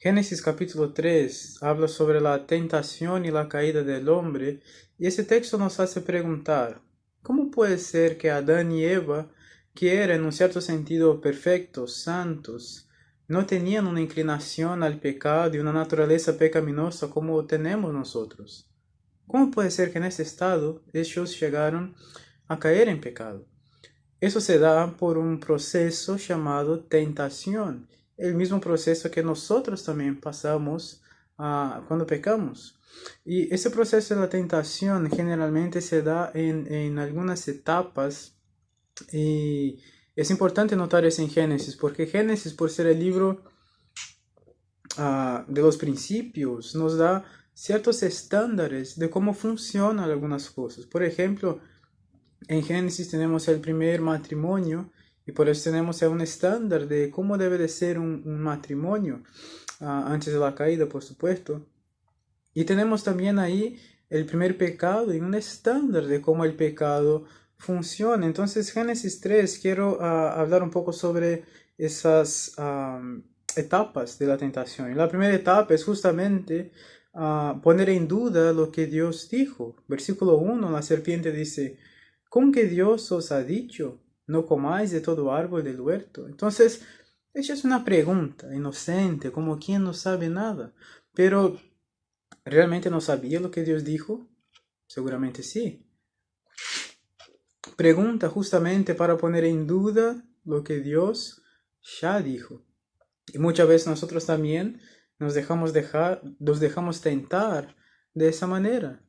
Génesis capítulo 3 habla sobre la tentación y la caída del hombre, y ese texto nos hace preguntar, ¿cómo puede ser que Adán y Eva, que eran en un cierto sentido perfectos, santos, no tenían una inclinación al pecado y una naturaleza pecaminosa como tenemos nosotros? ¿Cómo puede ser que en ese estado ellos llegaron a caer en pecado? Eso se da por un proceso llamado tentación, el mismo proceso que nosotros también pasamos cuando pecamos. Y ese proceso de la tentación generalmente se da en algunas etapas, y es importante notar eso en Génesis, porque Génesis, por ser el libro de los principios, nos da ciertos estándares de cómo funcionan algunas cosas. Por ejemplo, en Génesis tenemos el primer matrimonio y por eso tenemos un estándar de cómo debe de ser un matrimonio, antes de la caída, por supuesto. Y tenemos también ahí el primer pecado y un estándar de cómo el pecado funciona. Entonces, Génesis 3, quiero hablar un poco sobre esas etapas de la tentación. Y la primera etapa es justamente poner en duda lo que Dios dijo. Versículo 1, la serpiente dice, ¿con qué Dios os ha dicho? No comáis de todo árbol del huerto. Entonces, ella es una pregunta inocente, como quien no sabe nada. Pero ¿realmente no sabía lo que Dios dijo? Seguramente sí. Pregunta justamente para poner en duda lo que Dios ya dijo. Y muchas veces nosotros también nos dejamos tentar de esa manera.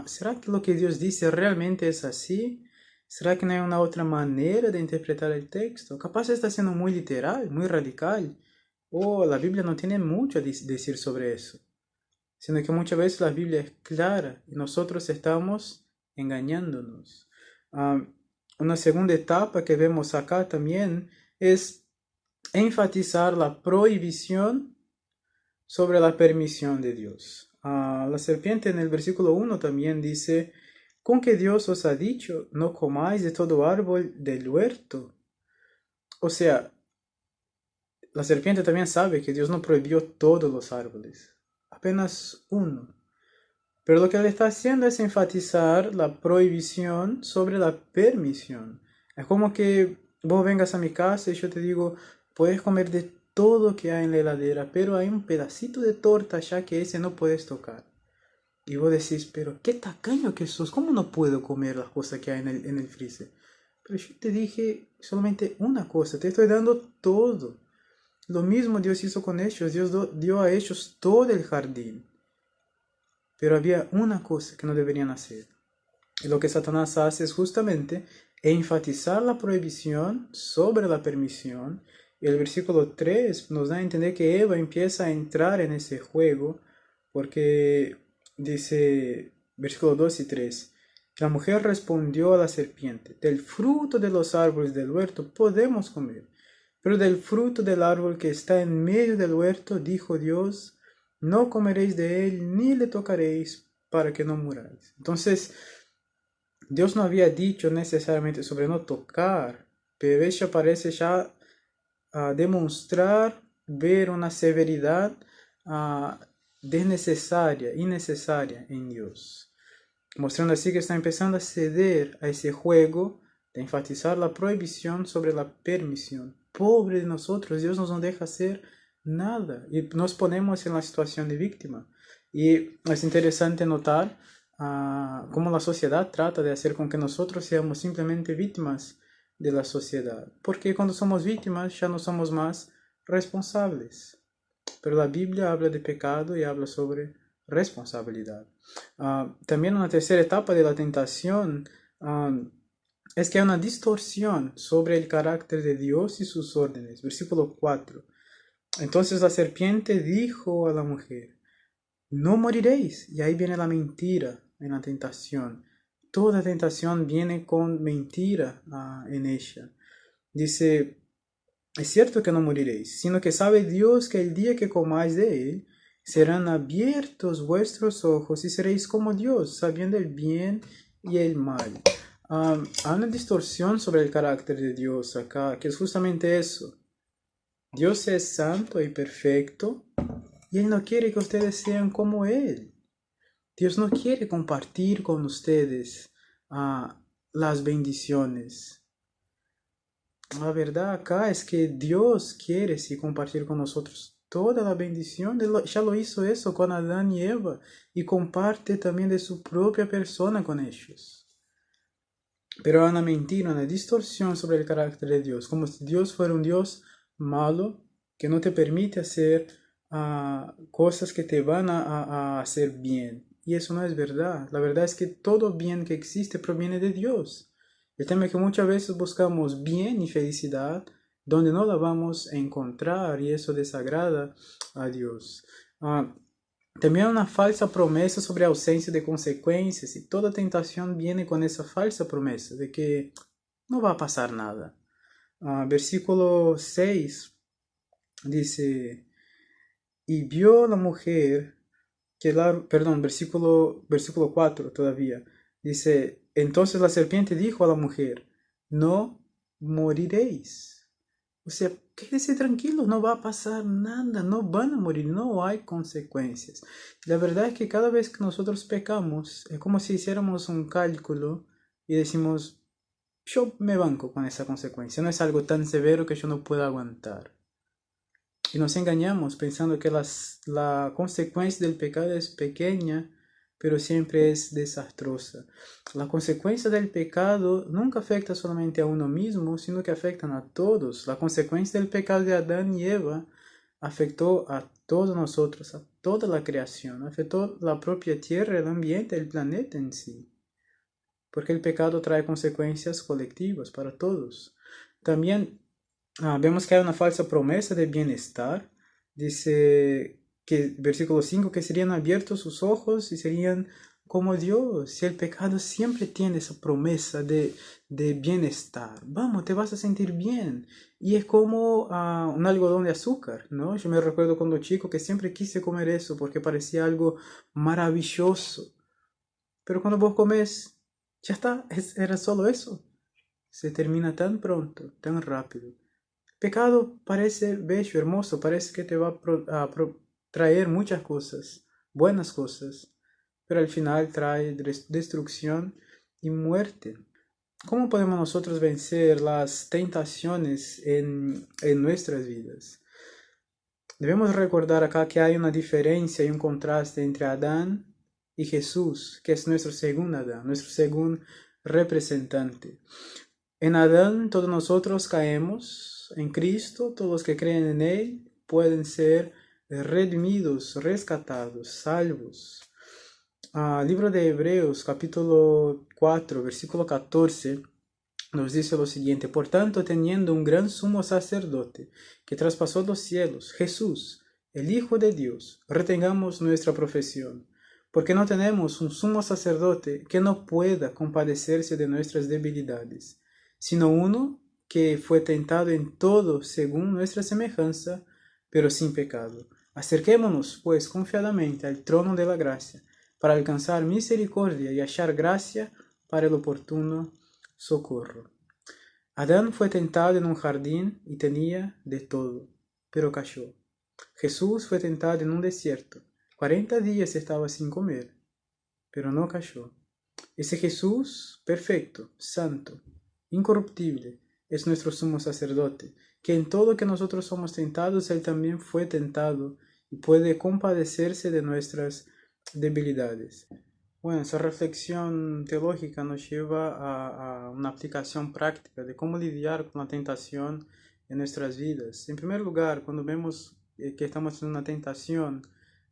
¿Será que lo que Dios dice realmente es así? ¿Será que no hay una otra manera de interpretar el texto? Capaz está siendo muy literal, muy radical. O la Biblia no tiene mucho a decir sobre eso, sino que muchas veces la Biblia es clara y nosotros estamos engañándonos. Ah, una segunda etapa que vemos acá también es enfatizar la prohibición sobre la permisión de Dios. La serpiente en el versículo 1 también dice, ¿con que Dios os ha dicho, no comáis de todo árbol del huerto? O sea, la serpiente también sabe que Dios no prohibió todos los árboles, apenas uno. Pero lo que él está haciendo es enfatizar la prohibición sobre la permisión. Es como que vos vengas a mi casa y yo te digo, puedes comer de todo que hay en la heladera, pero hay un pedacito de torta ya que ese no puedes tocar. Y vos decís, pero qué tacaño que sos, ¿cómo no puedo comer las cosas que hay en el freezer? Pero yo te dije solamente una cosa, te estoy dando todo. Lo mismo Dios hizo con ellos, Dios dio a ellos todo el jardín. Pero había una cosa que no deberían hacer. Y lo que Satanás hace es justamente enfatizar la prohibición sobre la permisión. Y el versículo 3 nos da a entender que Eva empieza a entrar en ese juego, porque dice, versículo 2 y 3, la mujer respondió a la serpiente, del fruto de los árboles del huerto podemos comer, pero del fruto del árbol que está en medio del huerto, dijo Dios, no comeréis de él ni le tocaréis para que no muráis. Entonces, Dios no había dicho necesariamente sobre no tocar, pero ella parece ya demostrar, ver una severidad innecesaria en Dios, mostrando así que está empezando a ceder a ese juego de enfatizar la prohibición sobre la permisión. Pobre de nosotros, Dios no nos deja hacer nada y nos ponemos en la situación de víctima. Y es interesante notar cómo la sociedad trata de hacer con que nosotros seamos simplemente víctimas de la sociedad. Porque cuando somos víctimas ya no somos más responsables. Pero la Biblia habla de pecado y habla sobre responsabilidad. También una tercera etapa de la tentación es que hay una distorsión sobre el carácter de Dios y sus órdenes. Versículo 4. Entonces la serpiente dijo a la mujer, no moriréis. Y ahí viene la mentira en la tentación. Toda tentación viene con mentira en ella. Dice, es cierto que no moriréis, sino que sabe Dios que el día que comáis de él, serán abiertos vuestros ojos y seréis como Dios, sabiendo el bien y el mal. Hay una distorsión sobre el carácter de Dios acá, que es justamente eso. Dios es santo y perfecto, y Él no quiere que ustedes sean como Él. Dios no quiere compartir con ustedes las bendiciones. La verdad acá es que Dios quiere sí compartir con nosotros toda la bendición. Él ya lo hizo eso con Adán y Eva y comparte también de su propia persona con ellos. Pero hay una mentira, una distorsión sobre el carácter de Dios, como si Dios fuera un Dios malo que no te permite hacer cosas que te van a hacer bien. Y eso no es verdad. La verdad es que todo bien que existe proviene de Dios. El tema es que muchas veces buscamos bien y felicidad donde no la vamos a encontrar y eso desagrada a Dios. También una falsa promesa sobre ausencia de consecuencias y toda tentación viene con esa falsa promesa de que no va a pasar nada. Versículo 6 dice, y vio la mujer perdón, versículo 4 todavía, dice, entonces la serpiente dijo a la mujer, no moriréis. O sea, quédese tranquilo, no va a pasar nada, no van a morir, no hay consecuencias. La verdad es que cada vez que nosotros pecamos, es como si hiciéramos un cálculo y decimos, yo me banco con esa consecuencia, no es algo tan severo que yo no pueda aguantar. Y nos engañamos pensando que la consecuencia del pecado es pequeña, pero siempre es desastrosa. La consecuencia del pecado nunca afecta solamente a uno mismo, sino que afectan a todos. La consecuencia del pecado de Adán y Eva afectó a todos nosotros, a toda la creación, afectó la propia tierra, el ambiente, el planeta en sí. Porque el pecado trae consecuencias colectivas para todos. También vemos que hay una falsa promesa de bienestar. Dice que, versículo 5, que serían abiertos sus ojos y serían como Dios. Y el pecado siempre tiene esa promesa de bienestar. Vamos, te vas a sentir bien. Y es como un algodón de azúcar, ¿no? Yo me recuerdo cuando chico que siempre quise comer eso porque parecía algo maravilloso. Pero cuando vos comes, ya está, era solo eso. Se termina tan pronto, tan rápido. Pecado parece bello, hermoso, parece que te va a traer muchas cosas, buenas cosas, pero al final trae destrucción y muerte. ¿Cómo podemos nosotros vencer las tentaciones en nuestras vidas? Debemos recordar acá que hay una diferencia y un contraste entre Adán y Jesús, que es nuestro segundo Adán, nuestro segundo representante. En Adán todos nosotros caemos, en Cristo todos los que creen en Él pueden ser redimidos, rescatados, salvos. Libro de Hebreos capítulo 4 versículo 14 nos dice lo siguiente, por tanto teniendo un gran sumo sacerdote que traspasó los cielos, Jesús, el Hijo de Dios, retengamos nuestra profesión, porque no tenemos un sumo sacerdote que no pueda compadecerse de nuestras debilidades, sino uno que fue tentado en todo según nuestra semejanza, pero sin pecado. Acerquémonos, pues, confiadamente al trono de la gracia, para alcanzar misericordia y hallar gracia para el oportuno socorro. Adán fue tentado en un jardín y tenía de todo, pero cayó. Jesús fue tentado en un desierto. 40 días estaba sin comer, pero no cayó. Ese Jesús perfecto, santo, incorruptible, es nuestro sumo sacerdote, que en todo que nosotros somos tentados, Él también fue tentado y puede compadecerse de nuestras debilidades. Bueno, esa reflexión teológica nos lleva a una aplicación práctica de cómo lidiar con la tentación en nuestras vidas. En primer lugar, cuando vemos que estamos en una tentación,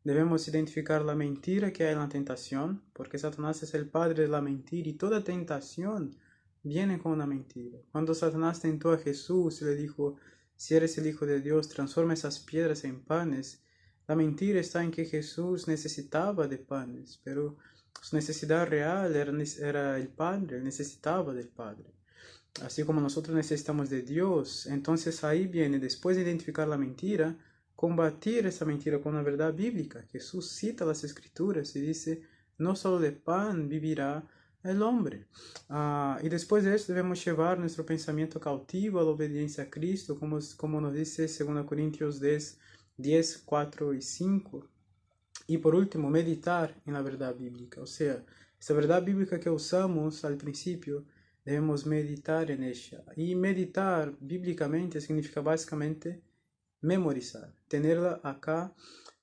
debemos identificar la mentira que hay en la tentación, porque Satanás es el padre de la mentira y toda tentación viene con una mentira. Cuando Satanás tentó a Jesús y le dijo, si eres el Hijo de Dios, transforma esas piedras en panes, la mentira está en que Jesús necesitaba de panes, pero su necesidad real era el Padre, él necesitaba del Padre. Así como nosotros necesitamos de Dios, entonces ahí viene, después de identificar la mentira, combatir esa mentira con la verdad bíblica. Jesús cita las Escrituras y dice, no solo de pan vivirá el hombre. Y después de eso debemos llevar nuestro pensamiento cautivo a la obediencia a Cristo, como nos dice 2 Corintios 10, 4 y 5. Y por último, meditar en la verdad bíblica. O sea, esa verdad bíblica que usamos al principio, debemos meditar en ella. Y meditar bíblicamente significa básicamente memorizar, tenerla acá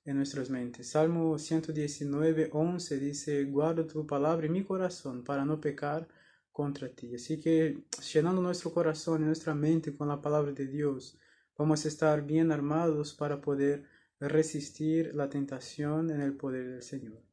en nuestras mentes. Salmo 119, 11 dice, guardo tu palabra en mi corazón para no pecar contra ti. Así que llenando nuestro corazón y nuestra mente con la palabra de Dios, vamos a estar bien armados para poder resistir la tentación en el poder del Señor.